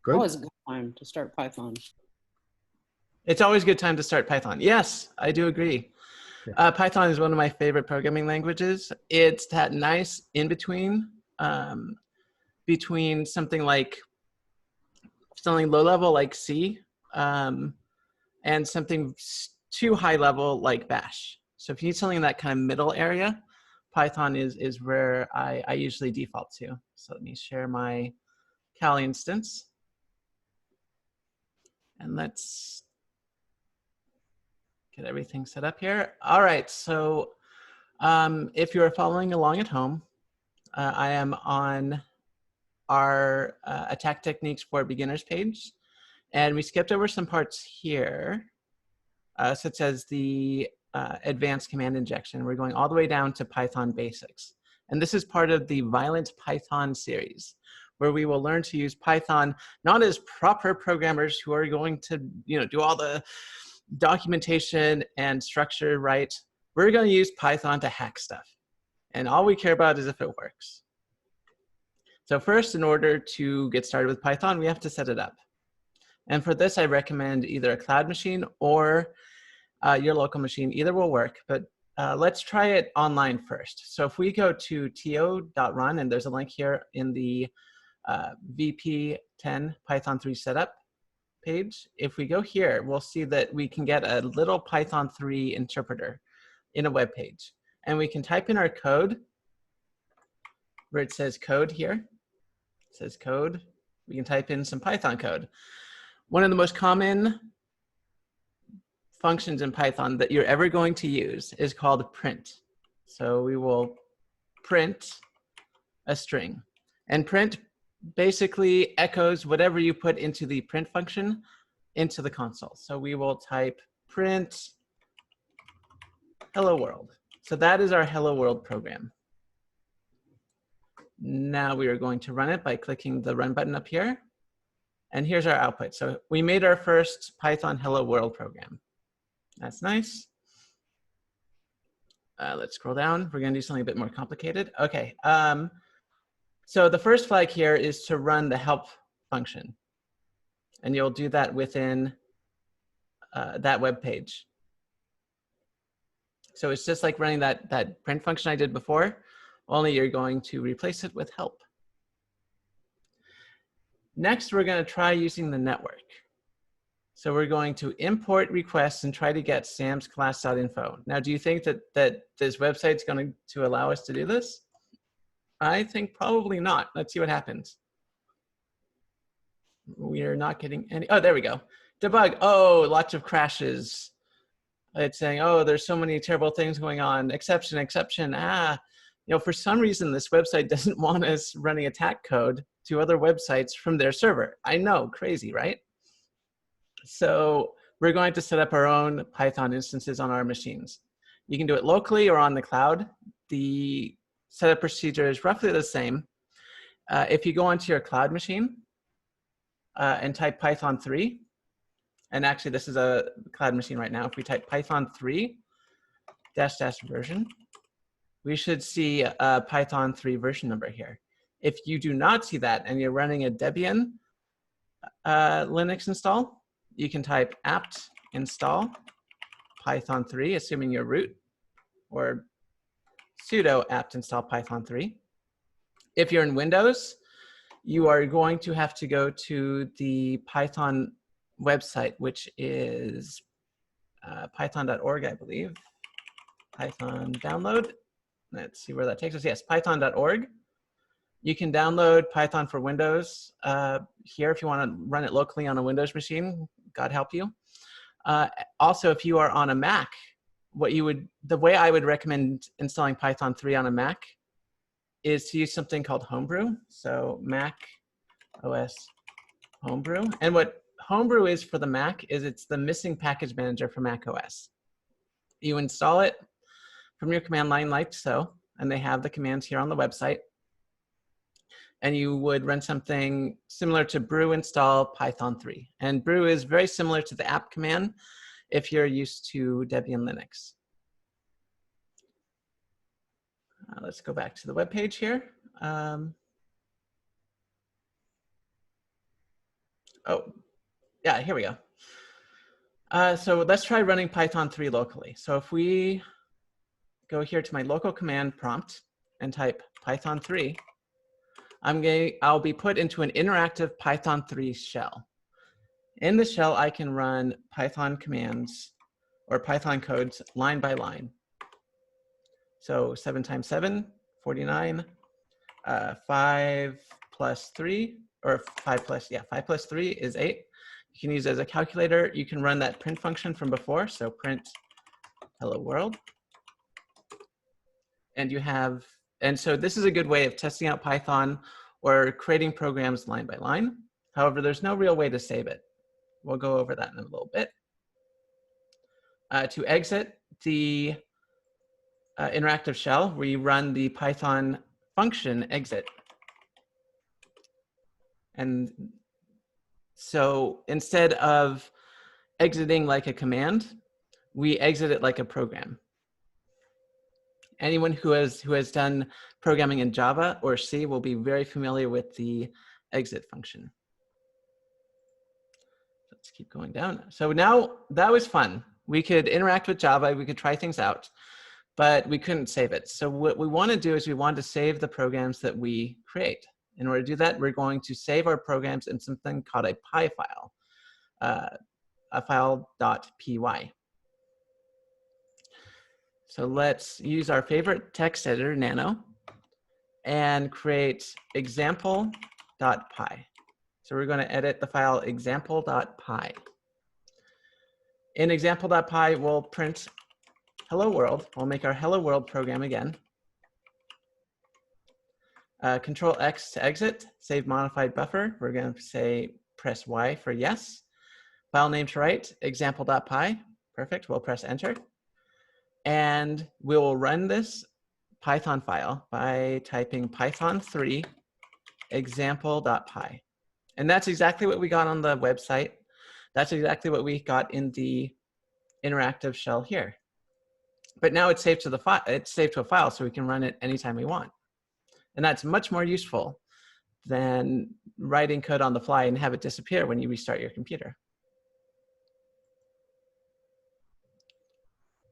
Good. Always a good time to start Python. It's always a good time to start Python. Yes, I do agree. Yeah. Python is one of my favorite programming languages. It's that nice in between, between something low level like C and something too high level like Bash. So if you need something in that kind of middle area, Python is where I usually default to. So let me share my Cal instance. And let's get everything set up here. All right, so if you're following along at home, I am on our attack techniques for beginners page. And we skipped over some parts here, such as the advanced command injection. We're going all the way down to Python basics. And this is part of the Violent Python series, where we will learn to use Python not as proper programmers who are going to do all the documentation and structure right. We're going to use Python to hack stuff. And all we care about is if it works. So first, in order to get started with Python, we have to set it up. And for this, I recommend either a cloud machine or your local machine. Either will work, but let's try it online first. So if we go to to.run, and there's a link here in the VP10 Python 3 setup page. If we go here, we'll see that we can get a little Python 3 interpreter in a web page. And we can type in our code where it says code here. It says code. We can type in some Python code. One of the most common functions in Python that you're ever going to use is called print. So we will print a string. And print basically echoes whatever you put into the print function into the console. So we will type print hello world. So that is our hello world program. Now we are going to run it by clicking the run button up here. And here's our output. So we made our first Python hello world program. That's nice. Let's scroll down. We're going to do something a bit more complicated. OK. So the first flag here is to run the help function. And you'll do that within that web page. So it's just like running that print function I did before, only you're going to replace it with help. Next, we're going to try using the network. So we're going to import requests and try to get samsclass.info. Now, do you think that this website's going to allow us to do this? I think probably not. Let's see what happens. We are not getting any. Oh, there we go. Debug. Oh, lots of crashes. It's saying, oh, there's so many terrible things going on. Exception, exception. For some reason, this website doesn't want us running attack code to other websites from their server. I know, crazy, right? So we're going to set up our own Python instances on our machines. You can do it locally or on the cloud. The setup procedure is roughly the same. If you go onto your cloud machine and type Python 3, and actually this is a cloud machine right now. If we type Python 3 -- version, we should see a Python 3 version number here. If you do not see that and you're running a Debian Linux install, you can type apt install Python 3, assuming you're root, or sudo apt install Python 3. If you're in Windows, you are going to have to go to the Python website, which is python.org, I believe. Python download. Let's see where that takes us. Yes, python.org. You can download Python for Windows here if you want to run it locally on a Windows machine. God help you. Also, if you are on a Mac, the way I would recommend installing Python 3 on a Mac is to use something called Homebrew. So Mac OS Homebrew. And what Homebrew is for the Mac is it's the missing package manager for Mac OS. You install it from your command line like so, and they have the commands here on the website. And you would run something similar to brew install Python 3. And brew is very similar to the apt command if you're used to Debian Linux. Let's go back to the web page here. Oh, yeah, here we go. So let's try running Python 3 locally. So if we go here to my local command prompt and type Python 3, I'll be put into an interactive Python 3 shell. In the shell, I can run Python commands or Python codes line by line. So 7 times 7, 49, 5 plus 3, or 5 plus 3 is 8. You can use it as a calculator. You can run that print function from before, so print hello world. And so this is a good way of testing out Python or creating programs line by line. However, there's no real way to save it. We'll go over that in a little bit. To exit the interactive shell, we run the Python function exit. And so instead of exiting like a command, we exit it like a program. Anyone who has done programming in Java or C will be very familiar with the exit function. Let's keep going down. So now that was fun. We could interact with Java, we could try things out, but we couldn't save it. So what we want to do is we want to save the programs that we create. In order to do that, we're going to save our programs in something called a py file, a file.py. So let's use our favorite text editor, Nano, and create example.py. So we're going to edit the file example.py. In example.py, we'll print hello world. We'll make our hello world program again. Control X to exit, save modified buffer. We're going to say press Y for yes. File name to write, example.py. Perfect, we'll press enter. And we will run this Python file by typing python3 example.py. And that's exactly what we got on the website. That's exactly what we got in the interactive shell here. But now it's saved to the file. It's saved to a file, so we can run it anytime we want. And that's much more useful than writing code on the fly and have it disappear when you restart your computer.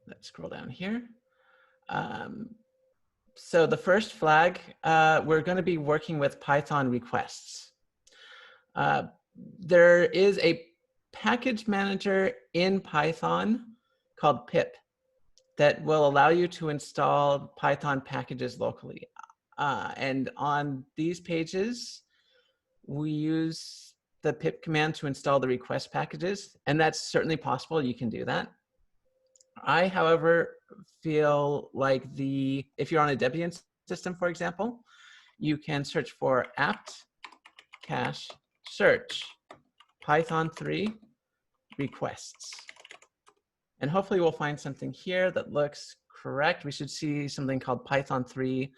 Let's scroll down here. So the first flag, we're going to be working with Python requests. There is a package manager in Python called pip that will allow you to install Python packages locally. And on these pages, we use the pip command to install the request packages, and that's certainly possible. You can do that. I, however, feel like if you're on a Debian system, for example, you can search for apt cache search Python 3 requests. And hopefully we'll find something here that looks correct. We should see something called Python 3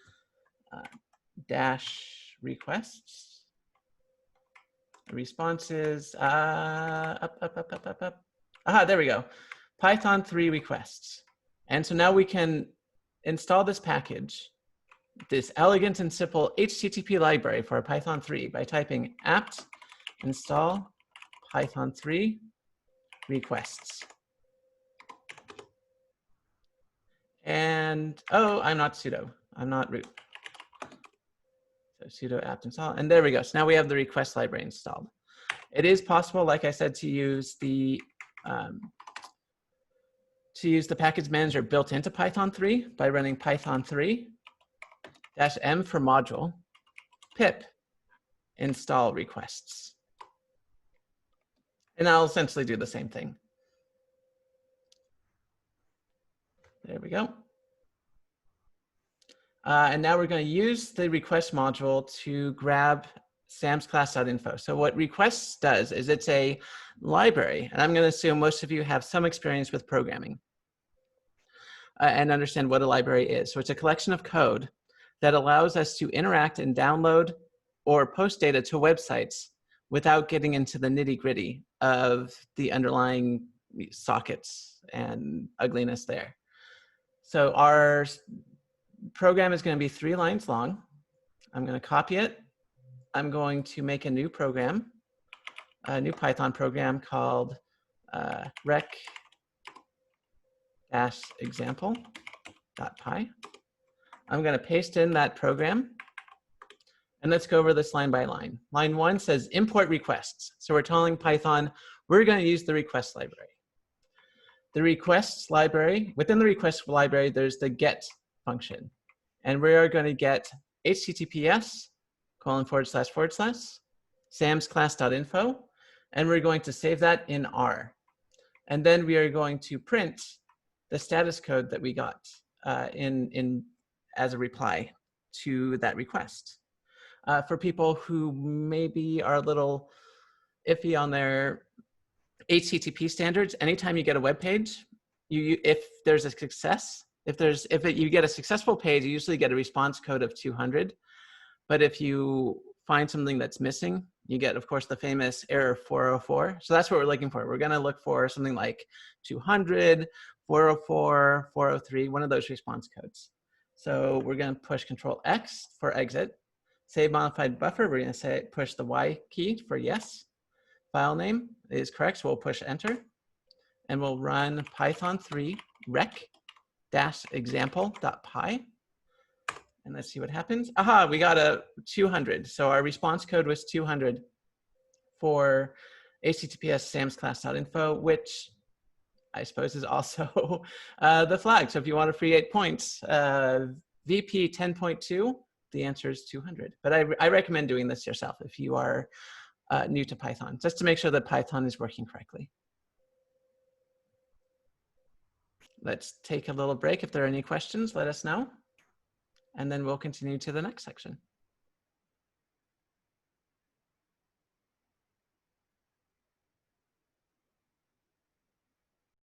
dash requests. Responses, up. Aha, there we go. Python 3 requests. And so now we can install this package, this elegant and simple HTTP library for Python 3 by typing apt install Python 3 requests. And, oh, I'm not sudo. I'm not root. So sudo apt install, and there we go. So now we have the request library installed. It is possible, like I said, to use the package manager built into Python 3 by running Python 3 -m for module pip install requests. And I'll essentially do the same thing. There we go. And now we're going to use the request module to grab samsclass.info. So what requests does is it's a library, and I'm going to assume most of you have some experience with programming and understand what a library is. So it's a collection of code that allows us to interact and download or post data to websites without getting into the nitty-gritty of the underlying sockets and ugliness there. So our program is going to be 3 lines long. I'm going to copy it. I'm going to make a new program. a new Python program called rec-example.py. I'm going to paste in that program. And let's go over this line by line. Line 1 says import requests. So we're telling Python, we're going to use the request library. The requests library, within the request library, there's the get function. And we are going to get https://samsclass.info. And we're going to save that in R. And then we are going to print the status code that we got as a reply to that request. For people who maybe are a little iffy on their HTTP standards, anytime you get a web page, if there's a success, you get a successful page, you usually get a response code of 200. But if you find something that's missing, you get, of course, the famous error 404. So that's what we're looking for. We're going to look for something like 200, 404, 403, one of those response codes. So we're going to push Control X for exit. Save modified buffer, we're going to push the Y key for yes. File name is correct, so we'll push enter. And we'll run Python 3 rec-example.py. And let's see what happens. Aha, we got a 200. So our response code was 200 for https samsclass.info, which I suppose is also the flag. So if you want to create points, VP 10.2, the answer is 200. But I recommend doing this yourself if you are new to Python, just to make sure that Python is working correctly. Let's take a little break. If there are any questions, let us know. And then we'll continue to the next section.